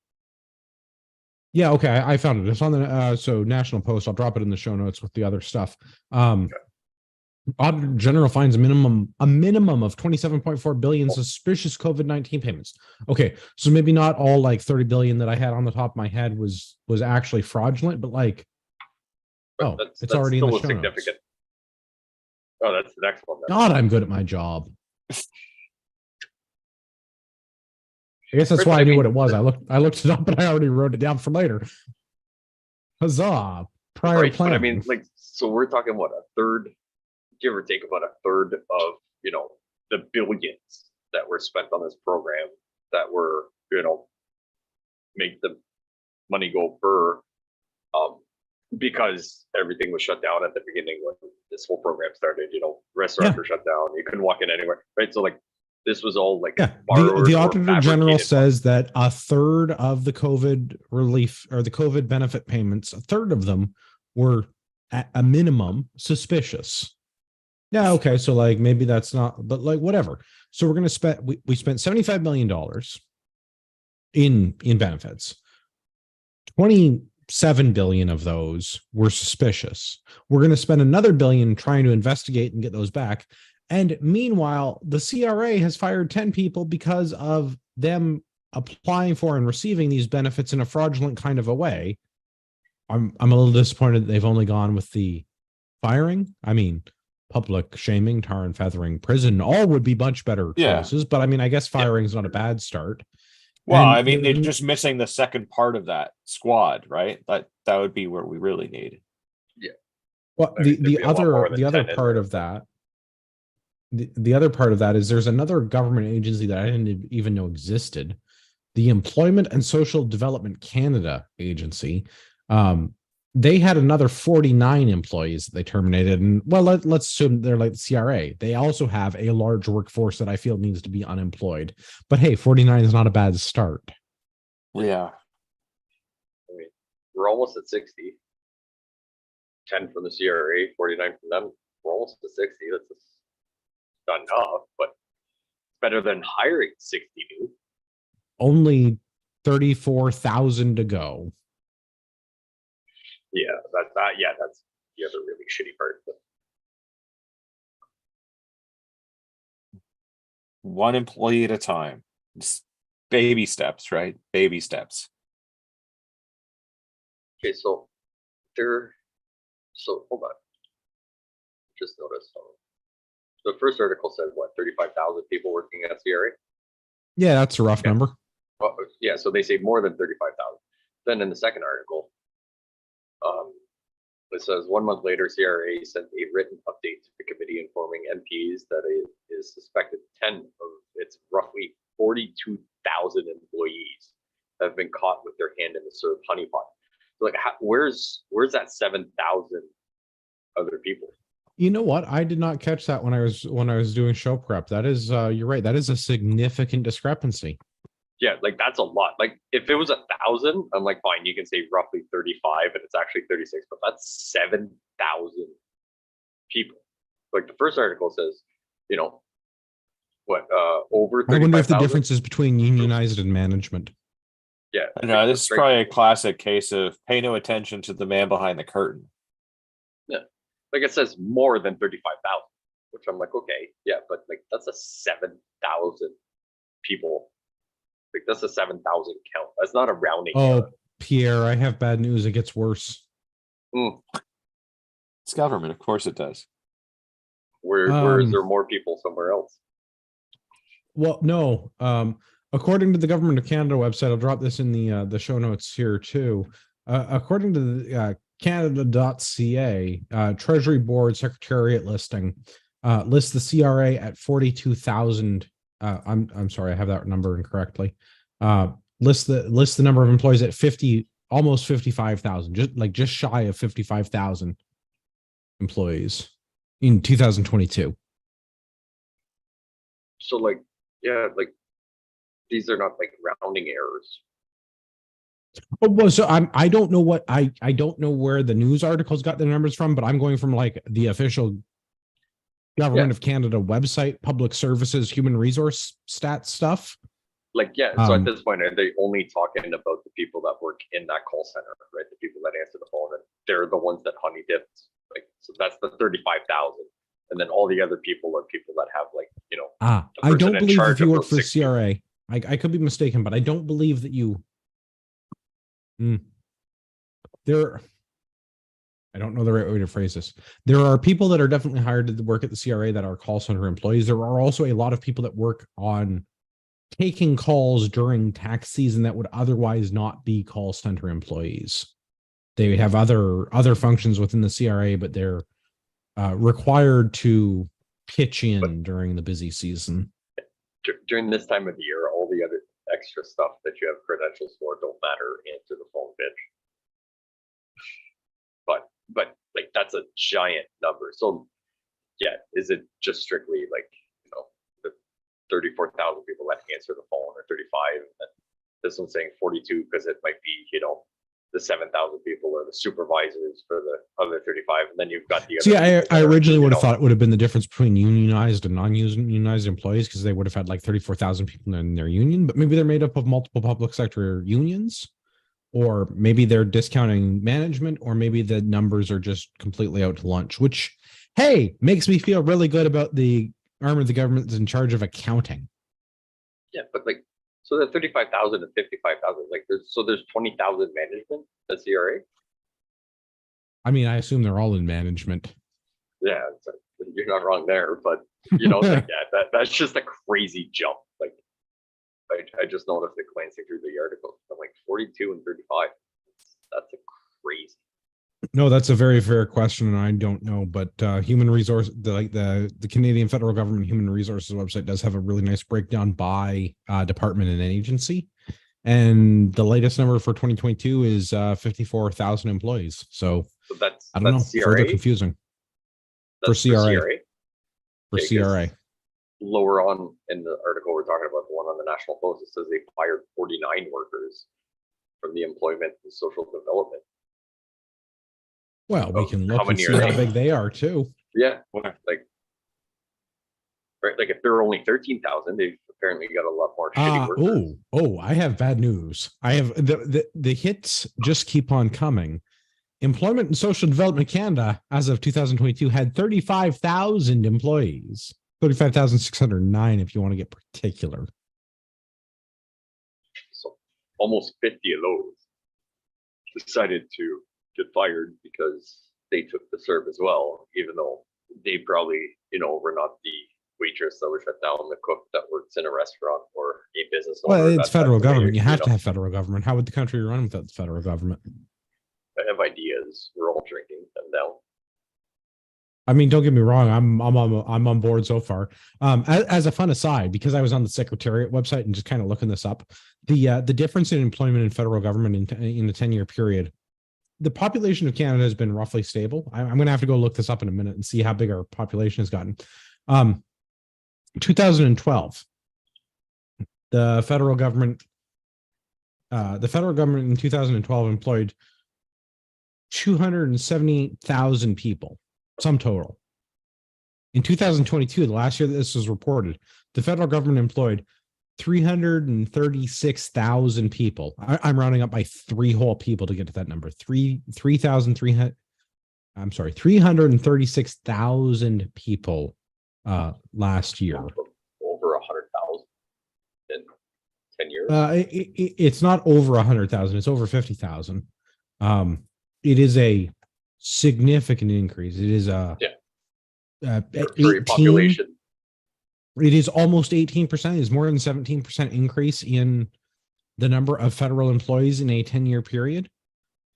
Yeah, okay, I found it. It's on the so National Post. I'll drop it in the show notes with the other stuff. Auditor General finds a minimum of 27.4 billion suspicious COVID-19 payments. Okay, so maybe not all like 30 billion that I had on the top of my head was actually fraudulent, but like, oh, it's already in the show notes. Oh, that's the next one. God, I'm good at my job. I guess that's why I knew what it was. I looked it up, and I already wrote it down for later. Huzzah! Prior right, plan. but I mean, like, so we're talking what, a third, give or take, about a third of the billions that were spent on this program that were make the money go burr, because everything was shut down at the beginning when this whole program started. Restaurants were shut down. You couldn't walk in anywhere, right? So like, this was all like, the Auditor General says that a third of the COVID relief or the COVID benefit payments, a third of them were at a minimum suspicious. Yeah, okay, so like maybe that's not, but like whatever. So we're going to spend, we spent $75 million in benefits. 27 billion of those were suspicious. We're going to spend another billion trying to investigate and get those back. And meanwhile, the CRA has fired 10 people because of them applying for and receiving these benefits in a fraudulent kind of a way. I'm a little disappointed that they've only gone with the firing. I mean, public shaming, tar and feathering, prison, all would be much better choices. But I mean, I guess firing is not a bad start. Well, I mean, they're just missing the second part of that squad, right? That would be where we really need. Yeah. Well, the other part of that. The other part of that is there's another government agency that I didn't even know existed, the Employment and Social Development Canada agency. They had another 49 employees that they terminated. And well, let's assume they're like the CRA. They also have a large workforce that I feel needs to be unemployed. But hey, 49 is not a bad start. Yeah. I mean, we're almost at 60. 10 from the CRA, 49 from them. We're almost at 60. That's not enough, but it's better than hiring 60 new. Only 34,000 to go. Yeah, that's the other really shitty part. But one employee at a time. Just baby steps, right? Baby steps. okay, so hold on. Just noticed. The first article said what, 35,000 people working at CRA? Yeah, that's a rough number. Well, yeah, so they say more than 35,000. Then in the second article, it says 1 month later, CRA sent a written update to the committee informing MPs that it is suspected 10 of its roughly 42,000 employees have been caught with their hand in the serve honeypot. So like, where's that 7,000 other people? You know what? I did not catch that when I was doing show prep. That is, you're right. That is a significant discrepancy. Yeah, like that's a lot. Like if it was 1,000, I'm like, fine, you can say roughly 35, and it's actually 36, but that's 7,000 people. Like the first article says, you know, what over I wonder if the 35,000. difference is between unionized and management. Yeah, I know this is probably a classic case of pay no attention to the man behind the curtain. Yeah, like it says more than 35,000, which I'm like, okay, yeah, but like that's a 7,000 people. Like that's a 7,000 count. That's not a rounding error. Pierre, I have bad news. It gets worse. It's government, of course it does. Where is there more people somewhere else? Well, no. According to the Government of Canada website, I'll drop this in the show notes here too. According to the Canada.ca Treasury Board Secretariat listing, lists the CRA at 42,000. I'm sorry, I have that number incorrectly. Lists the number of employees at 50, almost 55,000, just shy of 55,000 employees in 2022. So like, yeah, like these are not like rounding errors. Oh, well, so I don't know what I don't know where the news articles got the numbers from, but I'm going from like the official Government of Canada website, public services, human resource stats stuff. Like, yeah, so at this point, are they only talking about the people that work in that call center, right? The people that answer the phone, and they're the ones that honey dipped. Like, so that's the 35,000. And then all the other people are people that have like, you know, I don't believe if you work for CRA, I could be mistaken, but I don't believe that you I don't know the right way to phrase this. There are people that are definitely hired to work at the CRA that are call center employees. There are also a lot of people that work on taking calls during tax season that would otherwise not be call center employees. They have other functions within the CRA, but they're required to pitch in during the busy season. During this time of the year, all the other extra stuff that you have credentials for don't matter. Answer the phone, bitch. But like that's a giant number. So yeah, is it just strictly like, you know, the 34,000 people that answer the phone, or 35? And this one's saying 42 because it might be, you know, the 7,000 people or the supervisors for the other 35, and then you've got the other. See, I originally would have thought it would have been the difference between unionized and non-unionized employees, because they would have had like 34,000 people in their union, but maybe they're made up of multiple public sector unions, or maybe they're discounting management, or maybe the numbers are just completely out to lunch, which, hey, makes me feel really good about the arm of the government that's in charge of accounting. Yeah, but like, so the 35,000 and 55,000, like there's 20,000 management at CRA. I mean, I assume they're all in management. Yeah, you're not wrong there, but you know, like, yeah, that's just a crazy jump. Like, I just noticed it glancing through the article. I'm like 42 and 35. That's a crazy. No, that's a very fair question, and I don't know. But human resource, the Canadian federal government human resources website does have a really nice breakdown by department and agency, and the latest number for 2022 is 54,000 employees. So that's, I don't know. CRA? Further confusing for CRA. For CRA. Lower on in the article we're talking about, the one on the National Post, it says they fired 49 workers from the Employment and Social Development. Well, we can look and see how big they are too. Yeah, like, right, like if there are only 13,000, they've apparently got a lot more shitty workers. Oh, I have bad news. I have the hits just keep on coming. Employment and Social Development Canada, as of 2022, had 35,000 employees. 35,609 if you want to get particular. So almost 50 of those decided to get fired because they took the serve as well, even though they probably, you know, were not the waitress that was shut down, the cook that works in a restaurant, or a business owner. Well, it's federal government. You have to have federal government. How would the country run without the federal government? I have ideas. We're all drinking them now. I mean, don't get me wrong. I'm on board so far. As a fun aside, because I was on the Secretariat website and just kind of looking this up, the difference in employment in federal government in a 10-year period, the population of Canada has been roughly stable. I'm going to have to go look this up in a minute and see how big our population has gotten. 2012, the federal government the federal government in 2012 employed 278,000 people, sum total. In 2022, the last year that this was reported, the federal government employed 336,000 people. I'm rounding up by 3 whole people to get to that number. 3,300. I'm sorry, 336,000 people last year. Over 100,000 in 10 years. It's not over 100,000. It's over 50,000. It is a significant increase. It is for your population. It is almost 18%. It's more than 17% increase in the number of federal employees in a 10-year period.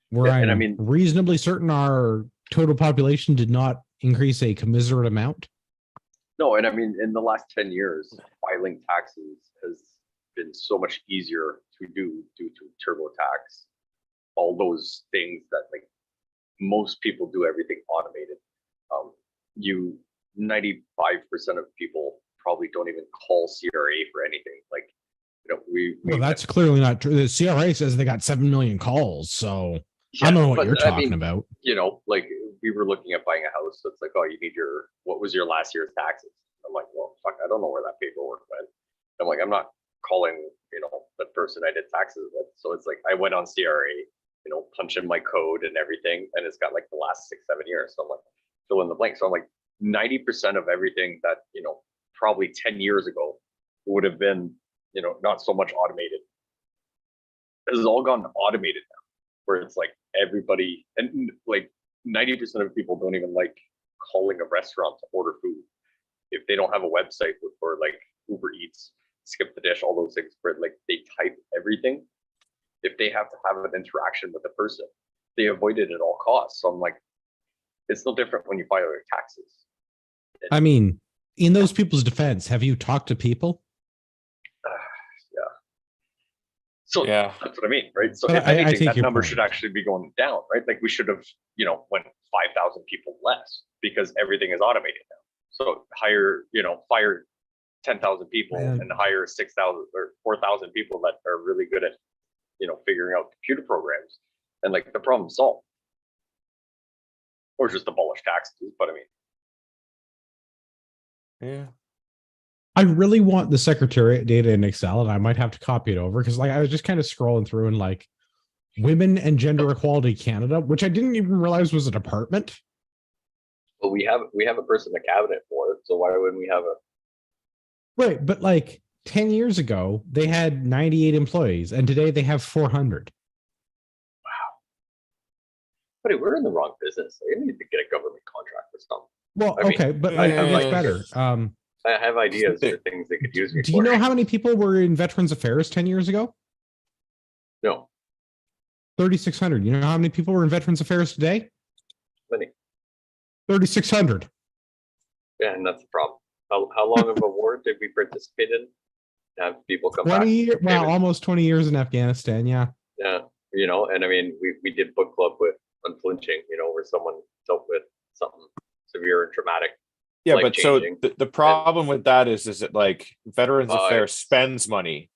Where And I'm reasonably certain our total population did not increase a commiserate amount. No, and I mean, in the last 10 years, filing taxes has been so much easier to do due to TurboTax, all those things that like most people do everything automated. 95% of people probably don't even call CRA for anything. Like, Well, that's clearly not true. The CRA says they got 7 million calls, so I don't know what you're talking about. Like we were looking at buying a house, so it's like, oh, you need what was your last year's taxes? I'm like, well, fuck, I don't know where that paperwork went. I'm like, I'm not calling, the person I did taxes with. So it's like, I went on CRA, punch in my code and everything, and it's got like the last 6-7 years. So I'm like, fill in the blank. So I'm like, 90% of everything that, probably 10 years ago would have been, not so much automated. This has all gone automated now, where it's like everybody, and like 90% of people don't even like calling a restaurant to order food if they don't have a website for like Uber Eats, Skip the Dish, all those things where like they type everything. If they have to have an interaction with the person, they avoid it at all costs. So I'm like, it's no different when you file your taxes. I mean, in those people's defense, have you talked to people? Yeah. So Yeah, that's what I mean, right? So But if I anything, take that your number point. should actually be going down, right? Like we should have, went 5,000 people less because everything is automated now. So hire, fire 10,000 people and hire 6,000 or 4,000 people that are really good at, figuring out computer programs, and like the problem solved. Or just abolish taxes, but I mean, yeah. I really want the Secretariat data in Excel, and I might have to copy it over because, like, I was just kind of scrolling through and like Women and Gender Equality Canada, which I didn't even realize was a department. but we have a person in the cabinet for it, so why wouldn't we have a? Right, but like 10 years ago, they had 98 employees, and today they have 400. But we're in the wrong business. I need to get a government contract or something. Well, I mean, okay, but I it gets like better. I have ideas for things they could use me Do for. you know how many people were in Veterans Affairs 10 years ago? No, 3,600. You know how many people were in Veterans Affairs today? many. 3,600. Yeah, and that's the problem. How long of a war did we participate in? Have people come 20 back? years, well, almost 20 years in Afghanistan. Yeah. Yeah, and I mean, we did book club with Unflinching, where someone dealt with something severe and traumatic. Yeah, but so life-changing. the problem with that is that like Veterans Uh, Affairs spends money.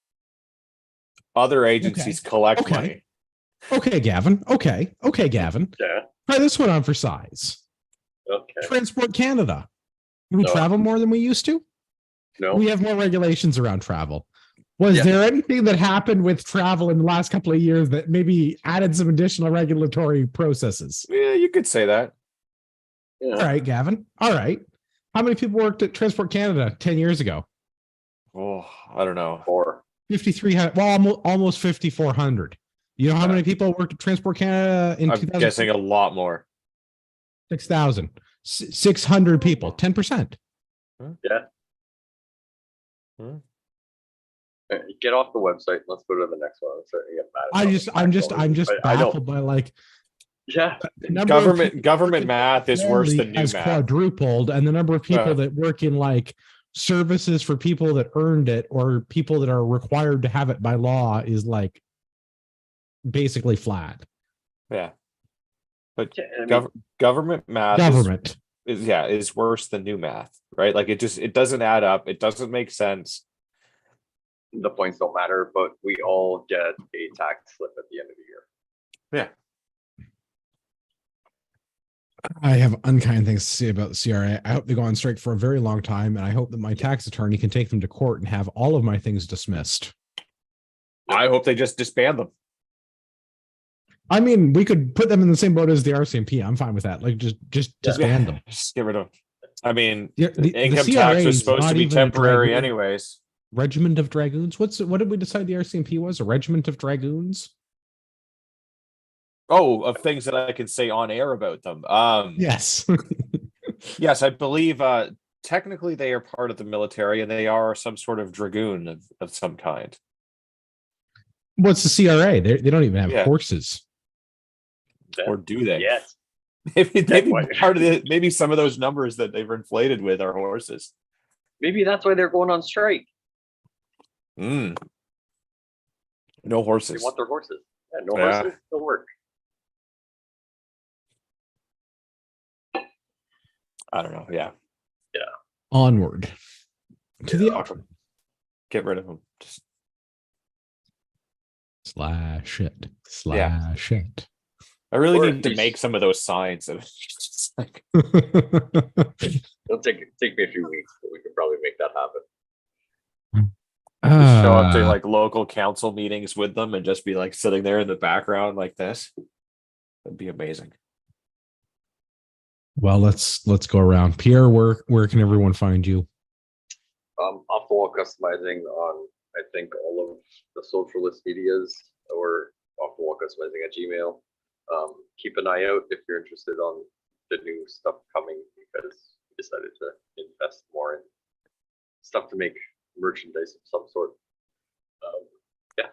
Other agencies collect Okay. money. Okay, Gavin. Okay, Gavin. Yeah. Try this one on for size. Okay. Transport Canada. We No. travel more than we used to. No. We have more regulations around travel. Was Yeah. there anything that happened with travel in the last couple of years that maybe added some additional regulatory processes? Yeah, you could say that. Yeah. All right, Gavin. All right. How many people worked at Transport Canada 10 years ago? Oh, I don't know. 4. 5,300. Well, almost 5,400. You know how many people worked at Transport Canada in I'm 2000? guessing a lot more. 6,000. 600 people. 10%. Yeah. Get off the website. Let's go to the next one. I'm starting to get mad. I'm just I know. baffled by like Yeah. the number of people Government math is worse than new has math. quadrupled, and the number of people Yeah. that work in like services for people that earned it or people that are required to have it by law is like basically flat. Yeah. But I mean, government math Government. is worse than new math, right? Like it doesn't add up. It doesn't make sense. the points don't matter, but we all get a tax slip at the end of the year. Yeah. I have unkind things to say about the CRA. I hope they go on strike for a very long time, and I hope that my tax attorney can take them to court and have all of my things dismissed. I hope they just disband them. I mean, we could put them in the same boat as the RCMP. I'm fine with that. Like, just disband them. Just get rid of them. I mean, The income CRA tax was is supposed not to be even a temporary dragoon. anyways. Regiment of Dragoons. What did we decide the RCMP was? A regiment of Dragoons? Oh, of things that I can say on air about them. Yes. Yes, I believe technically they are part of the military and they are some sort of dragoon of some kind. What's the CRA? They don't even have Yeah. horses. Or do they? Yes. Maybe What? part of the maybe some of those numbers that they've inflated with are horses. Maybe that's why they're going on strike. No They horses. want their horses. Yeah, no Yeah. horses, no work. I don't know. Yeah. Onward to the Fuck 'em. Get rid of them. Just slash it. I really Or need at to least- make some of those signs. And it's just like, It'll take me a few weeks, but we can probably make that happen. just show up to like local council meetings with them and just be like sitting there in the background like this. That'd be amazing. Well, let's go around. Pierre, where can everyone find you? Off the wall customizing on, I think, all of the socialist medias, or off the wall customizing at Gmail. Keep an eye out if you're interested on the new stuff coming, because we decided to invest more in stuff to make merchandise of some sort. Yeah.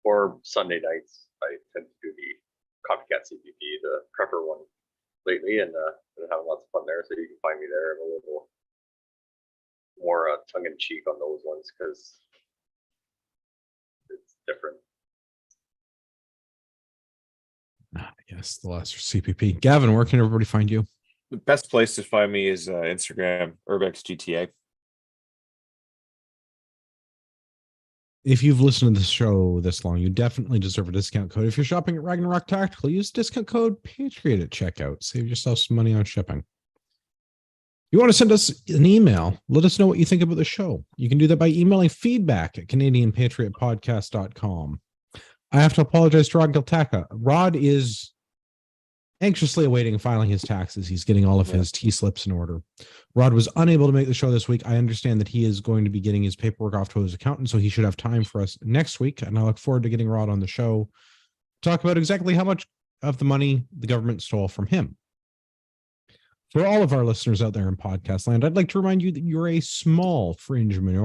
Or Sunday nights, I tend to do the Copycat CPP, the prepper one lately, and been having lots of fun there. So you can find me there. I'm a little more tongue in cheek on those ones because it's different. Yes, the lesser CPP. Gavin, where can everybody find you? The best place to find me is Instagram, UrbexGTA. If you've listened to the show this long, you definitely deserve a discount code. If you're shopping at Ragnarok Tactical, use discount code Patriot at checkout. Save yourself some money on shipping. You want to send us an email, let us know what you think about the show. You can do that by emailing feedback at CanadianPatriotPodcast.com. I have to apologize to Rod Giltaka. Rod is anxiously awaiting filing his taxes. He's getting all of his T-slips in order. Rod was unable to make the show this week. I understand that he is going to be getting his paperwork off to his accountant, so he should have time for us next week. And I look forward to getting Rod on the show to talk about exactly how much of the money the government stole from him. For all of our listeners out there in podcast land, I'd like to remind you that you're a small fringe minority